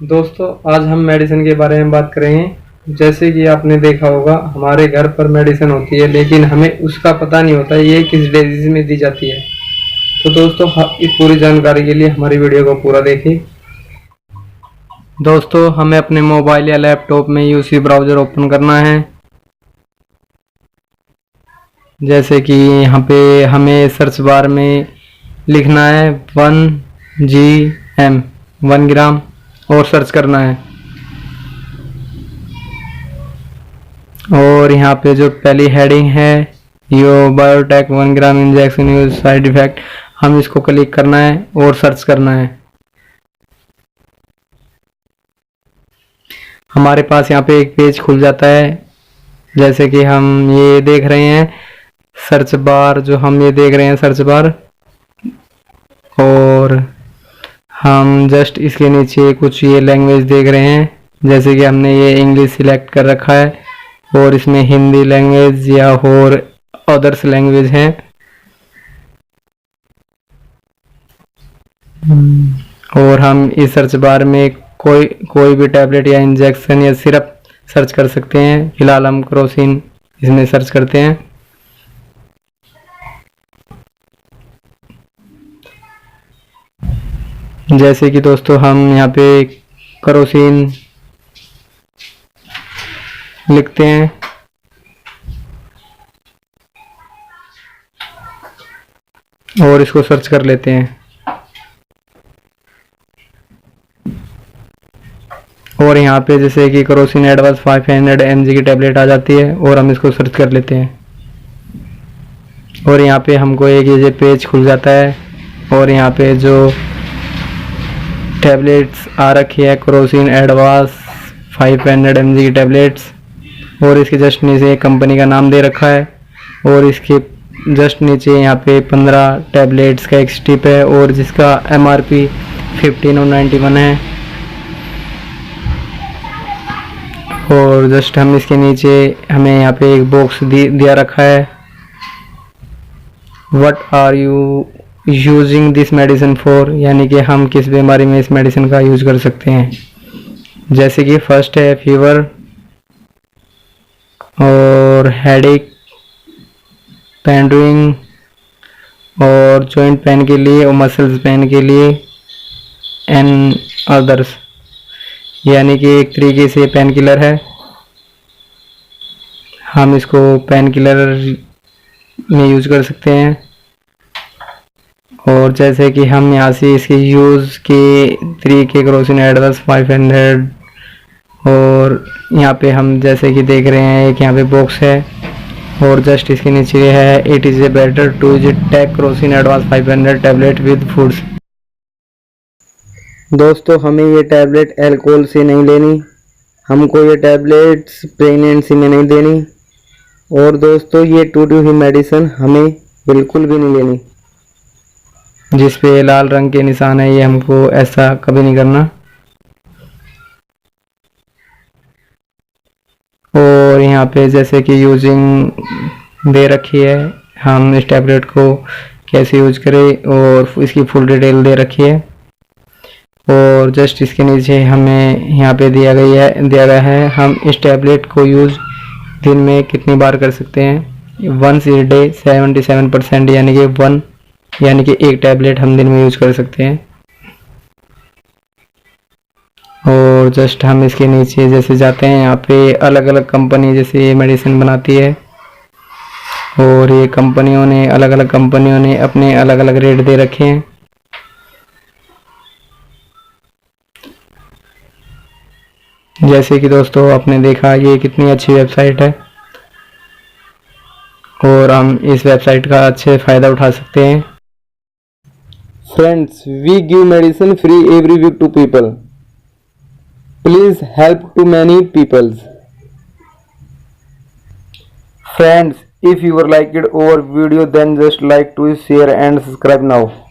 दोस्तों आज हम मेडिसिन के बारे में बात करेंगे। जैसे कि आपने देखा होगा हमारे घर पर मेडिसिन होती है लेकिन हमें उसका पता नहीं होता ये किस डिजीज में दी जाती है। तो दोस्तों इस पूरी जानकारी के लिए हमारी वीडियो को पूरा देखें। दोस्तों हमें अपने मोबाइल या लैपटॉप में यूसी ब्राउज़र ओपन करना है। जैसे कि यहाँ पे हमें सर्च बार में लिखना है 1 ग्राम और सर्च करना है। और यहाँ पे जो पहली हेडिंग है यो biotech 1 gram injection use side effect, हम इसको क्लिक करना है और सर्च करना है। हमारे पास यहाँ पे एक पेज खुल जाता है। जैसे कि हम ये देख रहे हैं सर्च बार, जो हम ये देख रहे हैं सर्च बार, और हम जस्ट इसके नीचे कुछ ये लैंग्वेज देख रहे हैं। जैसे कि हमने ये इंग्लिश सिलेक्ट कर रखा है और इसमें हिंदी लैंग्वेज या और अदर्स लैंग्वेज हैं। और हम इस सर्च बार में कोई भी टैबलेट या इंजेक्शन या सिरप सर्च कर सकते हैं। फिलहाल हम क्रोसिन इसमें सर्च करते हैं। जैसे कि दोस्तों हम यहाँ पे क्रोसिन लिखते हैं और इसको सर्च कर लेते हैं। और यहाँ पे जैसे कि क्रोसिन एडवांस 500 mg की टैबलेट आ जाती है और हम इसको सर्च कर लेते हैं। और यहाँ पे हमको एक ये पेज खुल जाता है और यहाँ पे जो टैबलेट्स आ रखी है क्रोसिन एडवांस 500 mg की टैबलेट्स, और इसके जस्ट नीचे कंपनी का नाम दे रखा है। और इसके जस्ट नीचे यहाँ पे 15 टैबलेट्स का एक स्ट्रिप है और जिसका MRP 1591 है। और जस्ट हम इसके नीचे हमें यहाँ पे एक बॉक्स दिया रखा है, what are you using this medicine for, यानी कि हम किस बीमारी में इस मेडिसिन का यूज कर सकते हैं। जैसे कि फर्स्ट है फीवर और हेडेक, पेंडुइंग और जॉइंट पेन के लिए और मसल्स पेन के लिए एंड अदर्स, यानी कि एक तरीके से पेन किलर है। हम इसको पेन किलर में यूज कर सकते हैं। और जैसे कि हम यहाँ से इसके यूज़ के तरीके क्रोसिन एडवांस 500, और यहाँ पे हम जैसे कि देख रहे हैं एक यहाँ पे बॉक्स है और जस्ट इसके नीचे है it is a better to take Crocin advance 500 tablet with foods. दोस्तों हमें ये टैबलेट अल्कोहल से नहीं लेनी, हमको ये टैबलेट्स प्रेगनेंसी में नहीं देनी। और दोस्तों ये टूटी हुई मेडिसिन हमें बिल्कुल भी नहीं लेनी। जिस पे लाल रंग के निशान है ये हमको ऐसा कभी नहीं करना। और यहाँ पे जैसे कि यूजिंग दे रखी है, हम इस टैबलेट को कैसे यूज करें और इसकी फुल डिटेल दे रखी है। और जस्ट इसके नीचे हमें यहाँ पे दिया गया है हम इस टैबलेट को यूज दिन में कितनी बार कर सकते हैं। वंस ए डे 77%, यानी कि एक टैबलेट हम दिन में यूज कर सकते हैं। और जस्ट हम इसके नीचे जैसे जाते हैं यहाँ पे अलग अलग कंपनी जैसे ये मेडिसिन बनाती है और ये अलग अलग कंपनियों ने अपने अलग अलग रेट दे रखे हैं। जैसे कि दोस्तों आपने देखा ये कितनी अच्छी वेबसाइट है और हम इस वेबसाइट का अच्छे फ़ायदा उठा सकते हैं। Friends, we give medicine free every week to people. Please help to many people. Friends, if you liked our video then just like to share and subscribe now.